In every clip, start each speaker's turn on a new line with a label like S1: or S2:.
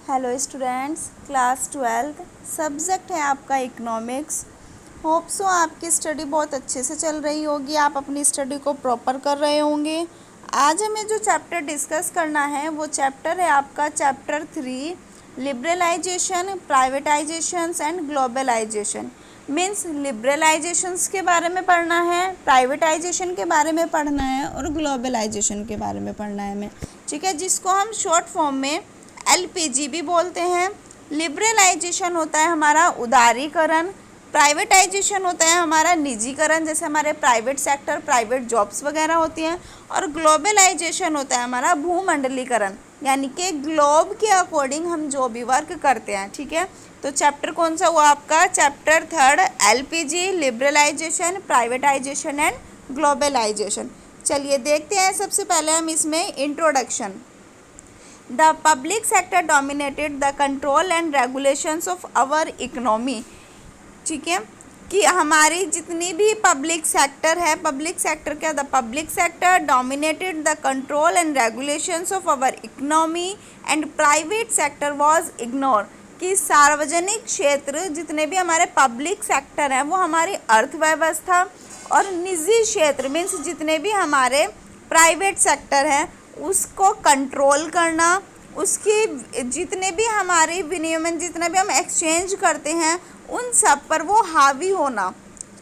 S1: Hello students, class 12 subject है आपका economics. Hope so आपकी स्टडी बहुत अच्छे से चल रही होगी, आप अपनी स्टडी को प्रॉपर कर रहे होंगे। आज हमें जो चैप्टर डिस्कस करना है वो चैप्टर है आपका chapter 3, liberalisation, privatisations and globalisation. Means liberalisations के बारे में पढ़ना है, प्राइवेटाइजेशन के बारे में पढ़ना है और ग्लोबलाइजेशन के बारे में पढ़ना है हमें, ठीक है, जिसको हम शॉर्ट फॉर्म में LPG भी बोलते हैं। लिबरलाइजेशन होता है हमारा उदारीकरण, प्राइवेटाइजेशन होता है हमारा निजीकरण, जैसे हमारे प्राइवेट सेक्टर, प्राइवेट जॉब्स वगैरह होती हैं, और ग्लोबलाइजेशन होता है हमारा भूमंडलीकरण, यानी कि ग्लोब के अकॉर्डिंग हम जो भी वर्क करते हैं, ठीक है। तो चैप्टर कौन सा हुआ आपका? Chapter 3 LPG, liberalisation, privatisation and globalisation. चलिए देखते हैं, सबसे पहले हम इसमें introduction. The public sector dominated the control and regulations of our economy। ठीक है, कि हमारी जितनी भी पब्लिक सेक्टर है, पब्लिक सेक्टर क्या? The public sector dominated the control and regulations of our economy and private sector was ignore. कि सार्वजनिक क्षेत्र जितने भी हमारे पब्लिक सेक्टर हैं वो हमारी अर्थव्यवस्था, और निजी क्षेत्र मीन्स जितने भी हमारे प्राइवेट सेक्टर हैं उसको कंट्रोल करना, उसकी जितने भी हमारे विनियमन, जितना भी हम एक्सचेंज करते हैं उन सब पर वो हावी होना,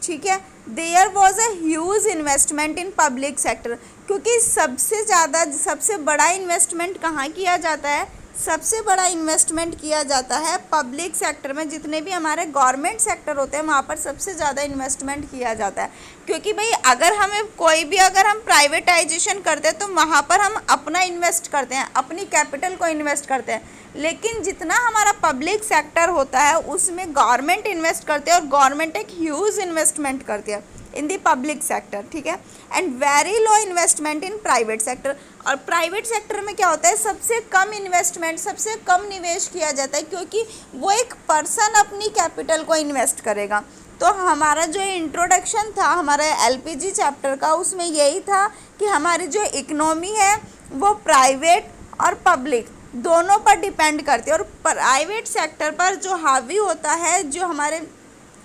S1: ठीक है। There was a huge investment in public sector, क्योंकि सबसे ज़्यादा, सबसे बड़ा इन्वेस्टमेंट कहाँ किया जाता है? सबसे बड़ा इन्वेस्टमेंट किया जाता है पब्लिक सेक्टर में। जितने भी हमारे गवर्नमेंट सेक्टर होते हैं वहाँ पर सबसे ज़्यादा इन्वेस्टमेंट किया जाता है, क्योंकि भाई अगर हमें कोई भी, अगर हम प्राइवेटाइजेशन करते हैं तो वहाँ पर हम अपना इन्वेस्ट करते हैं, अपनी कैपिटल को इन्वेस्ट करते हैं। लेकिन जितना हमारा पब्लिक सेक्टर होता है उसमें गवर्नमेंट इन्वेस्ट करते हैं, और गवर्नमेंट एक ह्यूज इन्वेस्टमेंट करती है इन दी पब्लिक सेक्टर, ठीक है। And very low investment in private sector. और प्राइवेट सेक्टर में क्या होता है? सबसे कम इन्वेस्टमेंट, सबसे कम निवेश किया जाता है, क्योंकि वो एक पर्सन अपनी कैपिटल को इन्वेस्ट करेगा। तो हमारा जो इंट्रोडक्शन था हमारे LPG चैप्टर का, उसमें यही था कि हमारी जो इकोनॉमी है वो प्राइवेट और पब्लिक दोनों पर डिपेंड करती है, और प्राइवेट सेक्टर पर जो हावी होता है, जो हमारे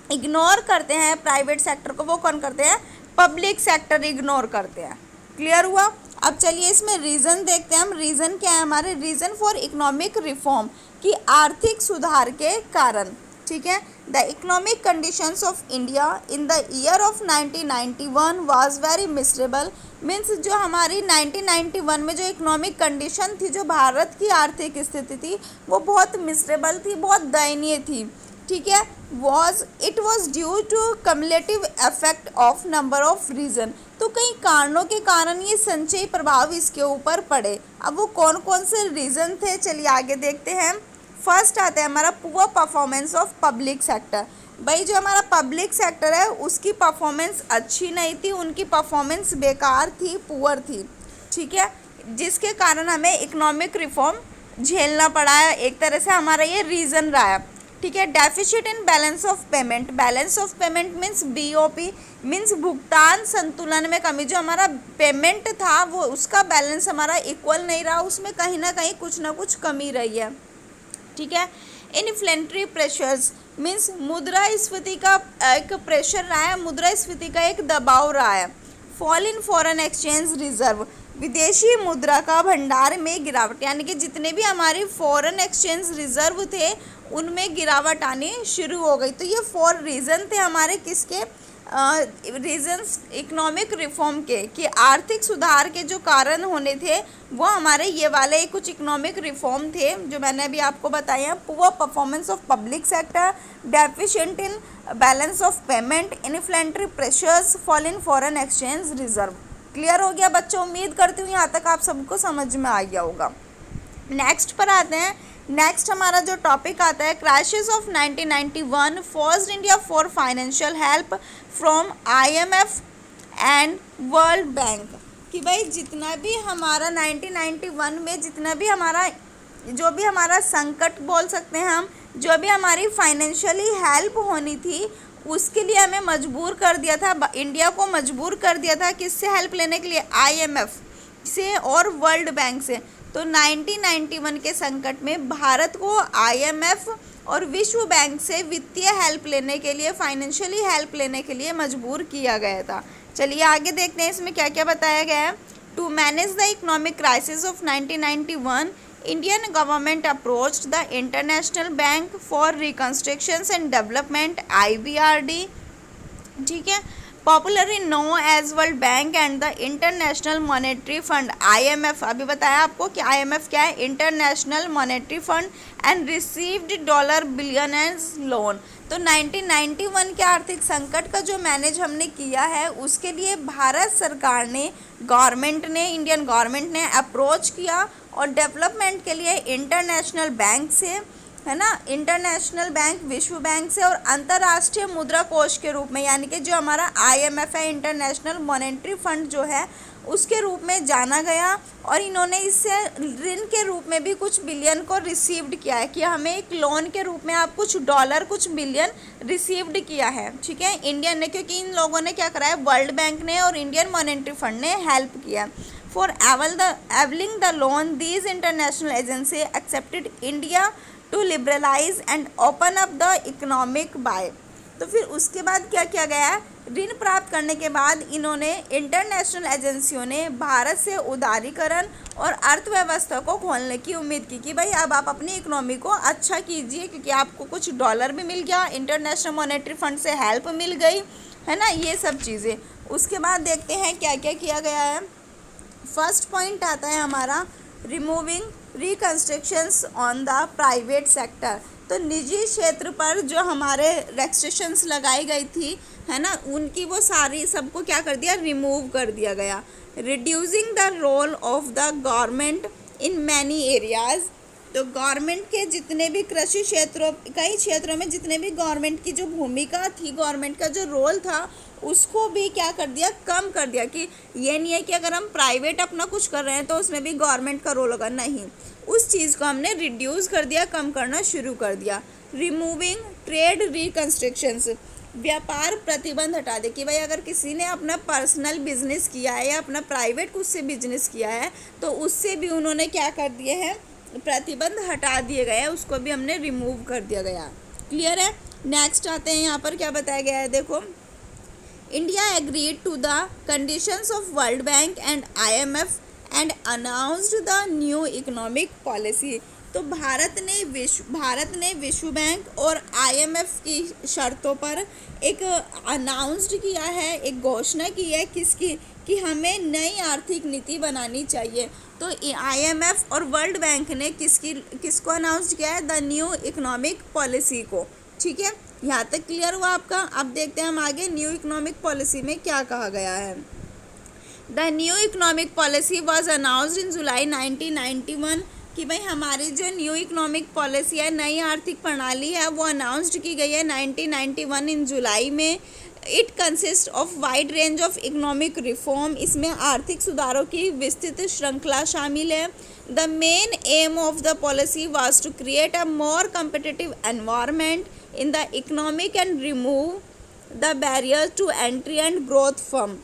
S1: इग्नोर करते हैं प्राइवेट सेक्टर को, वो कौन करते हैं? पब्लिक सेक्टर इग्नोर करते हैं। क्लियर हुआ? अब चलिए इसमें रीज़न देखते हैं हम। रीज़न क्या है हमारे? रीज़न फॉर इकोनॉमिक रिफॉर्म, कि आर्थिक सुधार के कारण, ठीक है। The economic conditions of India in the year of 1991 was very miserable. Means जो हमारी 1991 में जो इकोनॉमिक कंडीशन थी, जो भारत की आर्थिक स्थिति थी, वो बहुत मिसरेबल थी, बहुत दयनीय थी, ठीक है। It was due to cumulative effect of number of reason. तो कई कारणों के कारण ये संचयी प्रभाव इसके ऊपर पड़े। अब वो कौन कौन से रीज़न थे, चलिए आगे देखते हैं। फर्स्ट आता है हमारा poor performance of public sector. भाई जो हमारा पब्लिक सेक्टर है उसकी परफॉर्मेंस अच्छी नहीं थी, उनकी परफॉर्मेंस बेकार थी, पुअर थी, ठीक है, जिसके कारण हमें इकोनॉमिक रिफॉर्म झेलना पड़ा है। एक तरह से हमारा ये रीज़न रहा है, ठीक है। Deficit in balance of payment. Balance of payment means BOP, means भुगतान संतुलन में कमी। जो हमारा पेमेंट था वो उसका बैलेंस हमारा इक्वल नहीं रहा, उसमें कहीं ना कुछ कमी रही है, ठीक है। इन्फ्लेटरी प्रेशर्स मीन्स मुद्रास्फीति का एक प्रेशर रहा है, मुद्रास्फीति का एक दबाव रहा है। Fall in foreign exchange reserve, विदेशी मुद्रा का भंडार में गिरावट, यानी कि जितने भी हमारे फॉरेन एक्सचेंज रिजर्व थे उनमें गिरावट आनी शुरू हो गई। तो ये 4 रीज़न थे हमारे, किसके रीजन्स इकोनॉमिक रिफॉर्म के, कि आर्थिक सुधार के जो कारण होने थे वो हमारे ये वाले कुछ इकोनॉमिक रिफॉर्म थे जो मैंने अभी आपको बताए हैं। Poor performance of public sector, deficient in balance of payment, inflationary pressures, fall in foreign exchange reserve. Clear हो गया बच्चों? उम्मीद करती हूँ यहाँ तक आप सबको समझ में आ गया होगा। नेक्स्ट पर आते हैं। नेक्स्ट हमारा जो टॉपिक आता है, crisis of 1991 forced India for financial help from IMF and world bank. कि भाई जितना भी हमारा 1991 में जितना भी हमारा, जो भी हमारा संकट बोल सकते हैं हम, जो भी हमारी फाइनेंशियली हेल्प होनी थी उसके लिए हमें मजबूर कर दिया था, इंडिया को मजबूर कर दिया था किससे हेल्प लेने के लिए? IMF से और वर्ल्ड बैंक से। तो 1991 के संकट में भारत को IMF और विश्व बैंक से वित्तीय हेल्प लेने के लिए, फाइनेंशियली हेल्प लेने के लिए मजबूर किया गया था। चलिए आगे देखते हैं इसमें क्या क्या बताया गया है। To manage the economic crisis of 1991, Indian government approached the International Bank for Reconstruction and Development, IBRD, ठीक है, popularly known as World Bank and the International Monetary Fund, IMF। अभी बताया आपको कि IMF क्या है, International Monetary Fund, and received dollar billion loan. तो 1991 के आर्थिक संकट का जो मैनेज हमने किया है उसके लिए भारत सरकार ने, गवर्नमेंट ने, इंडियन गवर्नमेंट ने अप्रोच किया और डेवलपमेंट के लिए इंटरनेशनल बैंक से, है ना, इंटरनेशनल बैंक, विश्व बैंक से और अंतर्राष्ट्रीय मुद्रा कोष के रूप में, यानी कि जो हमारा IMF है, इंटरनेशनल मॉनेटरी फंड जो है, उसके रूप में जाना गया। और इन्होंने इससे ऋण के रूप में भी कुछ बिलियन को रिसीव्ड किया है, कि हमें एक लोन के रूप में आप कुछ डॉलर, कुछ बिलियन रिसीव्ड किया है, ठीक है, इंडियन ने, क्योंकि इन लोगों ने क्या करा है, वर्ल्ड बैंक ने और इंडियन मॉनेटरी फंड ने हेल्प किया। For availing the loan, these international agency accepted India to liberalise and open up the economic by. तो फिर उसके बाद क्या किया गया है, ऋण प्राप्त करने के बाद इन्होंने, इंटरनेशनल एजेंसियों ने भारत से उदारीकरण और अर्थव्यवस्था को खोलने की उम्मीद की, कि भाई अब आप अपनी इकोनॉमी को अच्छा कीजिए, क्योंकि आपको कुछ डॉलर भी मिल गया, इंटरनेशनल मॉनेटरी फंड से हेल्प मिल गई, है ना, ये सब चीज़ें। उसके बाद देखते हैं क्या क्या किया गया है। फर्स्ट पॉइंट आता है हमारा, removing reconstructions on the private sector. तो निजी क्षेत्र पर जो हमारे रेस्ट्रिक्शंस लगाई गई थी, है ना, उनकी वो सारी, सबको क्या कर दिया, रिमूव कर दिया गया। Reducing the role of the government in many areas. तो गवर्नमेंट के जितने भी कृषि क्षेत्रों, कई क्षेत्रों में जितने भी गवर्नमेंट की जो भूमिका थी, गवर्नमेंट का जो रोल था, उसको भी क्या कर दिया, कम कर दिया। कि ये नहीं है कि अगर हम प्राइवेट अपना कुछ कर रहे हैं तो उसमें भी गवर्नमेंट का रोल होगा, नहीं, उस चीज़ को हमने रिड्यूस कर दिया, कम करना शुरू कर दिया। रिमूविंग ट्रेड रिकंस्ट्रक्शंस, व्यापार प्रतिबंध हटा दे, कि भाई अगर किसी ने अपना पर्सनल बिजनेस किया है या अपना प्राइवेट कुछ से बिजनेस किया है तो उससे भी उन्होंने क्या कर दिए हैं, प्रतिबंध हटा दिए गए हैं, उसको भी हमने रिमूव कर दिया गया। क्लियर है। नेक्स्ट आते हैं, यहाँ पर क्या बताया गया है, देखो, India agreed to the conditions of World Bank and IMF and announced the new economic policy. तो भारत ने विश्व बैंक और IMF की शर्तों पर एक अनाउंस्ड किया है, एक घोषणा की है, किसकी, कि हमें नई आर्थिक नीति बनानी चाहिए। तो IMF और वर्ल्ड बैंक ने किसको अनाउंस किया है, द न्यू इकोनॉमिक पॉलिसी को, ठीक है। यहाँ तक क्लियर हुआ आपका। अब देखते हैं हम आगे न्यू इकोनॉमिक पॉलिसी में क्या कहा गया है। The new economic policy was announced in July 1991, कि भाई हमारी जो न्यू इकोनॉमिक पॉलिसी है, नई आर्थिक प्रणाली है, वो अनाउंस्ड की गई है 1991 इन जुलाई में। It consist of wide range of economic reform, इसमें आर्थिक सुधारों की विस्तृत श्रृंखला शामिल है। The main aim of the policy was to create a more competitive environment in the economic and remove the barrier to entry and growth firm.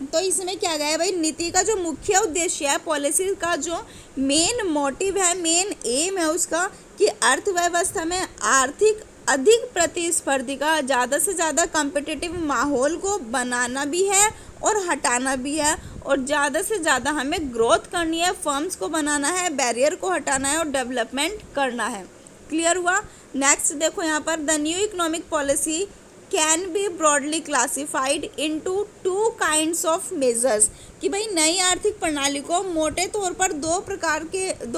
S1: तो इसमें क्या गया है भाई, नीति का जो मुख्य उद्देश्य है, पॉलिसी का जो मेन मोटिव है, मेन एम है उसका, कि अर्थव्यवस्था में आर्थिक अधिक प्रतिस्पर्धी का, ज़्यादा से ज़्यादा कम्पिटिटिव माहौल को बनाना भी है और हटाना भी है, और ज़्यादा से ज़्यादा हमें ग्रोथ करनी है, फर्म्स को बनाना है, बैरियर को हटाना है और डेवलपमेंट करना है। क्लियर हुआ। नेक्स्ट देखो यहाँ पर, the new economic policy can be broadly classified into two kinds of measures, कि भाई नई आर्थिक प्रणाली को मोटे तौर पर दो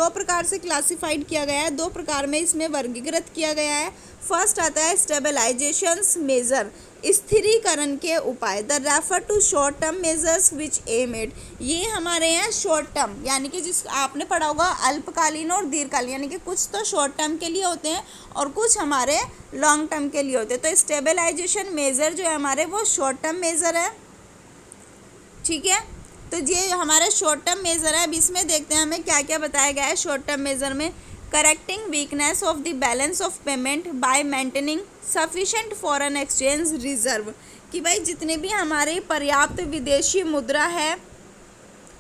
S1: प्रकार से क्लासिफाइड किया गया है, दो प्रकार में इसमें वर्गीकृत किया गया है। फर्स्ट आता है स्टेबलाइजेशंस मेजर, स्थिरीकरण के उपाय, the refer to short term measures which aim at. ये हमारे यहाँ शॉर्ट टर्म, यानी कि जिस आपने पढ़ा होगा अल्पकालीन और दीर्घकालीन, यानी कि कुछ तो शॉर्ट टर्म के लिए होते हैं और कुछ हमारे लॉन्ग टर्म के लिए होते हैं। तो स्टेबलाइजेशन मेजर जो है हमारे, वो शॉर्ट टर्म मेजर है, ठीक है। तो ये हमारे शॉर्ट टर्म मेजर है। अब इसमें देखते हैं हमें क्या क्या बताया गया है शॉर्ट टर्म मेजर में। Correcting weakness of the balance of payment by maintaining sufficient foreign exchange reserve, कि भाई जितने भी हमारे पर्याप्त विदेशी मुद्रा है,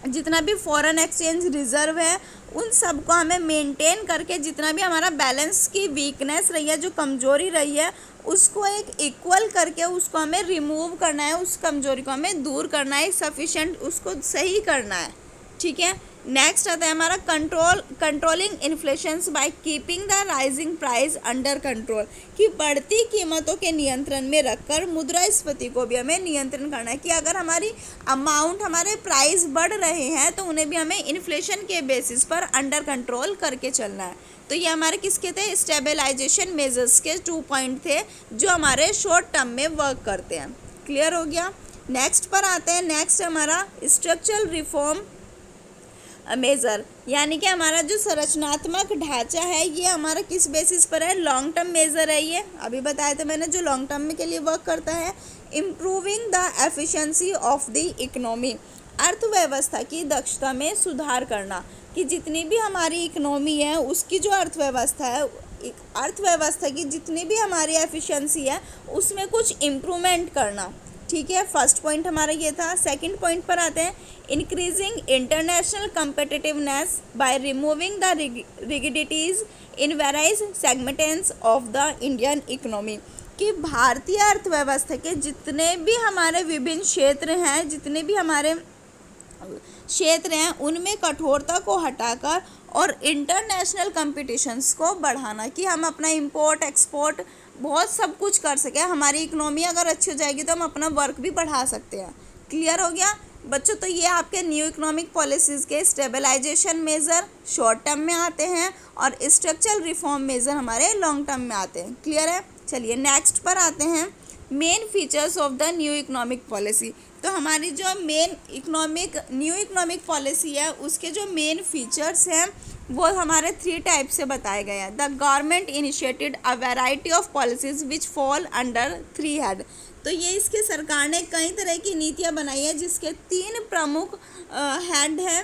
S1: जितना भी फॉरेन एक्सचेंज रिजर्व है उन सब को हमें मेंटेन करके जितना भी हमारा बैलेंस की वीकनेस रही है, जो कमजोरी रही है, उसको एक इक्वल करके उसको हमें रिमूव करना है, उस कमजोरी को हमें दूर करना है, सफिशेंट उसको सही करना है। ठीक है, नेक्स्ट आता है हमारा controlling inflations by keeping the rising price under control, कि बढ़ती कीमतों के नियंत्रण में रखकर मुद्रास्फीति को भी हमें नियंत्रण करना है, कि अगर हमारी अमाउंट, हमारे प्राइस बढ़ रहे हैं तो उन्हें भी हमें इन्फ्लेशन के बेसिस पर अंडर कंट्रोल करके चलना है। तो ये हमारे किसके थे, स्टेबलाइजेशन मेजर्स के 2 पॉइंट थे जो हमारे शॉर्ट टर्म में वर्क करते हैं। क्लियर हो गया। नेक्स्ट पर आते हैं, नेक्स्ट हमारा स्ट्रक्चरल रिफॉर्म मेज़र, यानी कि हमारा जो संरचनात्मक ढांचा है ये हमारा किस बेसिस पर है, लॉन्ग टर्म मेज़र है। ये अभी बताया था मैंने, जो लॉन्ग टर्म में के लिए वर्क करता है। Improving the efficiency of the economy, अर्थव्यवस्था की दक्षता में सुधार करना, कि जितनी भी हमारी इकोनॉमी है उसकी जो अर्थव्यवस्था है, अर्थव्यवस्था की जितनी भी हमारी एफिशिएंसी है उसमें कुछ इम्प्रूवमेंट करना। ठीक है, फर्स्ट पॉइंट हमारा ये था। सेकंड पॉइंट पर आते हैं, increasing international competitiveness by removing the rigidities in various segments of the Indian economy, कि भारतीय अर्थव्यवस्था के जितने भी हमारे विभिन्न क्षेत्र हैं, जितने भी हमारे क्षेत्र हैं उनमें कठोरता को हटाकर और इंटरनेशनल कंपटीशंस को बढ़ाना, कि हम अपना इंपोर्ट एक्सपोर्ट बहुत सब कुछ कर सकें। हमारी इकोनॉमी अगर अच्छी हो जाएगी तो हम अपना वर्क भी बढ़ा सकते हैं। क्लियर हो गया बच्चों। तो ये आपके न्यू इकोनॉमिक पॉलिसीज़ के स्टेबलाइजेशन मेज़र शॉर्ट टर्म में आते हैं और स्ट्रक्चरल रिफॉर्म मेज़र हमारे लॉन्ग टर्म में आते हैं। क्लियर है। चलिए नेक्स्ट पर आते हैं, main features of the new economic policy. तो हमारी जो न्यू इकोनॉमिक पॉलिसी है उसके जो मेन फीचर्स हैं वो हमारे 3 टाइप से बताए गए हैं। The government initiated a variety of policies which fall under 3 head. तो ये इसके सरकार ने कई तरह की नीतियाँ बनाई है जिसके 3 प्रमुख हेड हैं।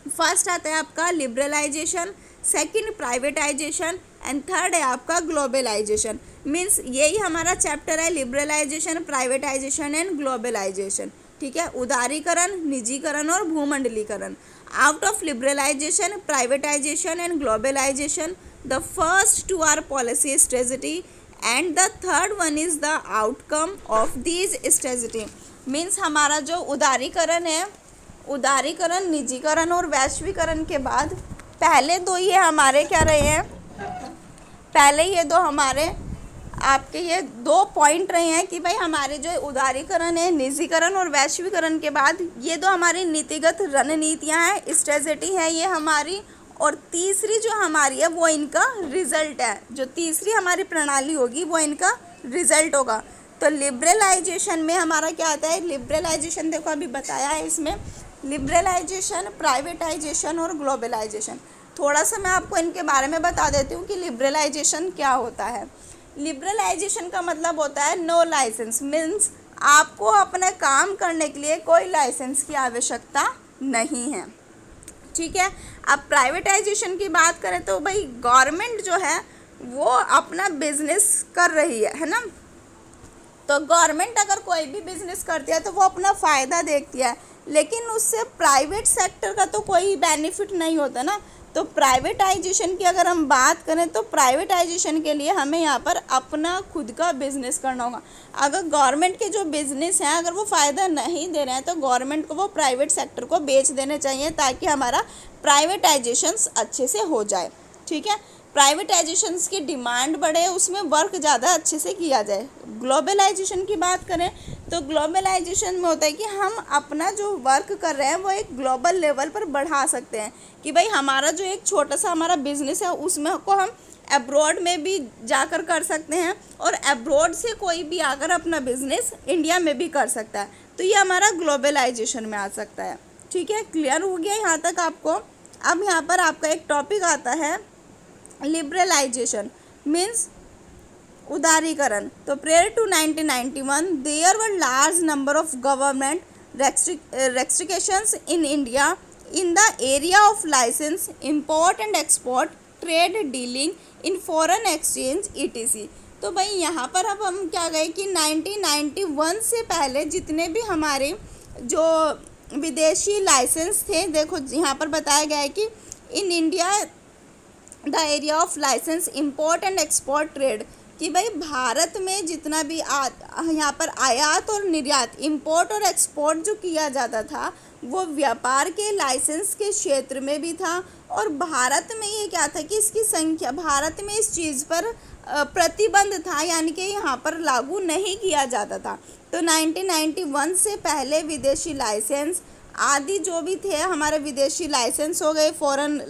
S1: फर्स्ट आता है आपका liberalisation, second privatisation and third है आपका ग्लोबलाइजेशन। मीन्स यही हमारा चैप्टर है, लिबरलाइजेशन, प्राइवेटाइजेशन एंड ग्लोबलाइजेशन। ठीक है, उदारीकरण, निजीकरण और भूमंडलीकरण। Out of liberalisation, privatisation and globalisation, the first 2 are policy strategy and the third one is the outcome of these strategy. Means हमारा जो उदारीकरण है, उदारीकरण, निजीकरण और वैश्वीकरण के बाद पहले 2 ये हमारे क्या रहे हैं, पहले ये 2 हमारे आपके ये 2 पॉइंट रहे हैं कि भाई हमारे जो उदारीकरण है, निजीकरण और वैश्वीकरण के बाद ये 2 हमारी नीतिगत रणनीतियां हैं, स्ट्रेटजी है ये हमारी, और तीसरी जो हमारी है वो इनका रिजल्ट है। जो तीसरी हमारी प्रणाली होगी वो इनका रिजल्ट होगा। तो लिबरलाइजेशन में हमारा क्या आता है, लिबरलाइजेशन देखो अभी बताया है इसमें, लिबरलाइजेशन, प्राइवेटाइजेशन और ग्लोबलाइजेशन। थोड़ा सा मैं आपको इनके बारे में बता देती हूँ कि लिबरलाइजेशन क्या होता है। लिबरलाइजेशन का मतलब होता है नो लाइसेंस, मीन्स आपको अपना काम करने के लिए कोई लाइसेंस की आवश्यकता नहीं है। ठीक है। अब प्राइवेटाइजेशन की बात करें तो भाई गवर्नमेंट जो है वो अपना बिजनेस कर रही है ना। तो गवर्नमेंट अगर कोई भी बिजनेस करती है तो वो अपना फ़ायदा देखती है, लेकिन उससे प्राइवेट सेक्टर का तो कोई बेनिफिट नहीं होता ना। तो प्राइवेटाइजेशन की अगर हम बात करें तो प्राइवेटाइजेशन के लिए हमें यहाँ पर अपना खुद का बिजनेस करना होगा। अगर गवर्नमेंट के जो बिजनेस हैं अगर वो फ़ायदा नहीं दे रहे हैं तो गवर्नमेंट को वो प्राइवेट सेक्टर को बेच देने चाहिए ताकि हमारा प्राइवेटाइजेशन अच्छे से हो जाए। ठीक है, प्राइवेटाइजेशन की डिमांड बढ़े, उसमें वर्क ज़्यादा अच्छे से किया जाए। ग्लोबलाइजेशन की बात करें तो ग्लोबलाइजेशन में होता है कि हम अपना जो वर्क कर रहे हैं वो एक ग्लोबल लेवल पर बढ़ा सकते हैं, कि भाई हमारा जो एक छोटा सा हमारा बिजनेस है उसमें को हम अब्रॉड में भी जाकर कर सकते हैं और अब्रॉड से कोई भी आकर अपना बिजनेस इंडिया में भी कर सकता है। तो ये हमारा ग्लोबलाइजेशन में आ सकता है। ठीक है, क्लियर हो गया यहाँ तक आपको। अब यहाँ पर आपका एक टॉपिक आता है लिबरलाइजेशन मीन्स उदारीकरण। तो prior to 1991 there were large number of government restrictions in India in the area of licence, import and export, trade dealing in foreign exchange ETC। तो भाई यहाँ पर अब हम क्या गए कि 1991 से पहले जितने भी हमारे जो विदेशी लाइसेंस थे। देखो यहाँ पर बताया गया है कि in India the area of licence import and export trade, कि भाई भारत में जितना भी यहाँ पर आयात और निर्यात, इंपोर्ट और एक्सपोर्ट जो किया जाता था वो व्यापार के लाइसेंस के क्षेत्र में भी था। और भारत में ये क्या था कि इसकी संख्या, भारत में इस चीज़ पर प्रतिबंध था, यानी कि यहाँ पर लागू नहीं किया जाता था। तो 1991 से पहले विदेशी लाइसेंस आदि जो भी थे हमारे विदेशी लाइसेंस हो गए, फॉरेन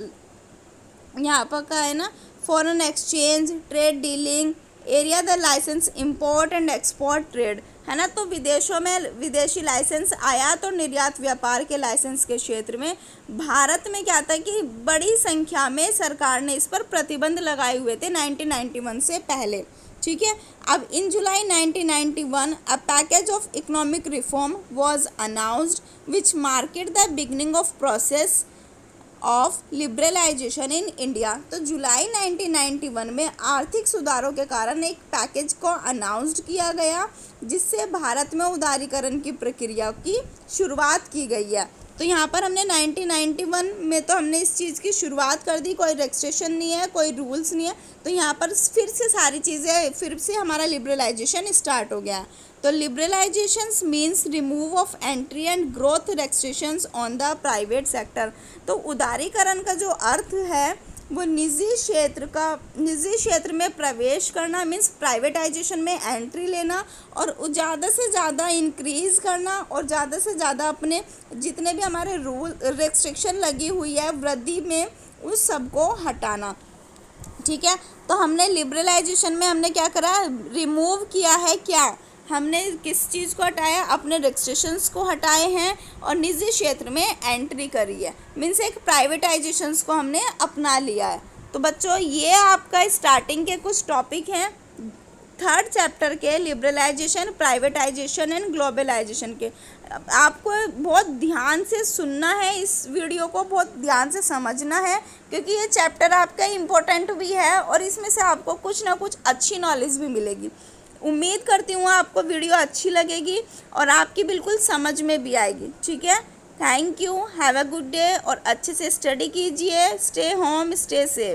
S1: यहाँ पर का है ना, foreign exchange, trade dealing area the licence, import and export trade, है ना। तो विदेशों में विदेशी लाइसेंस आयात और निर्यात व्यापार के लाइसेंस के क्षेत्र में भारत में क्या था कि बड़ी संख्या में सरकार ने इस पर प्रतिबंध लगाए हुए थे 1991 से पहले, ठीक है। अब in July 1991 a package of economic reform was announced which market the beginning of process of liberalisation in India. तो जुलाई 1991 में आर्थिक सुधारों के कारण एक पैकेज को अनाउंस्ड किया गया जिससे भारत में उदारीकरण की प्रक्रिया की शुरुआत की गई है। तो यहाँ पर हमने 1991 में तो हमने इस चीज़ की शुरुआत कर दी, कोई रेस्ट्रिक्शन नहीं है, कोई रूल्स नहीं है। तो यहाँ पर फिर से सारी चीज़ें, फिर से हमारा लिबरलाइजेशन स्टार्ट हो गया। तो liberalisations means remove of entry and growth restrictions on the private sector. तो उदारीकरण का जो अर्थ है वो निजी क्षेत्र में प्रवेश करना, मीन्स प्राइवेटाइजेशन में एंट्री लेना और ज़्यादा से ज़्यादा इंक्रीज़ करना और ज़्यादा से ज़्यादा अपने जितने भी हमारे रूल रेस्ट्रिक्शन लगी हुई है वृद्धि में उस सबको हटाना, ठीक है। तो हमने लिबरलाइजेशन में हमने क्या करा, रिमूव किया है, क्या हमने किस चीज़ को हटाया, अपने रेस्ट्रिक्शंस को हटाए हैं और निजी क्षेत्र में एंट्री करी है, मीन्स एक प्राइवेटाइजेशंस को हमने अपना लिया है। तो बच्चों ये आपका स्टार्टिंग के कुछ टॉपिक हैं थर्ड चैप्टर के, लिबरलाइजेशन, प्राइवेटाइजेशन एंड ग्लोबलाइजेशन के। आपको बहुत ध्यान से सुनना है, इस वीडियो को बहुत ध्यान से समझना है क्योंकि ये चैप्टर आपका इम्पोर्टेंट भी है और इसमें से आपको कुछ ना कुछ अच्छी नॉलेज भी मिलेगी। उम्मीद करती हूँ आपको वीडियो अच्छी लगेगी और आपकी बिल्कुल समझ में भी आएगी, ठीक है। Thank you, have a good day और अच्छे से स्टडी कीजिए। Stay home, stay safe.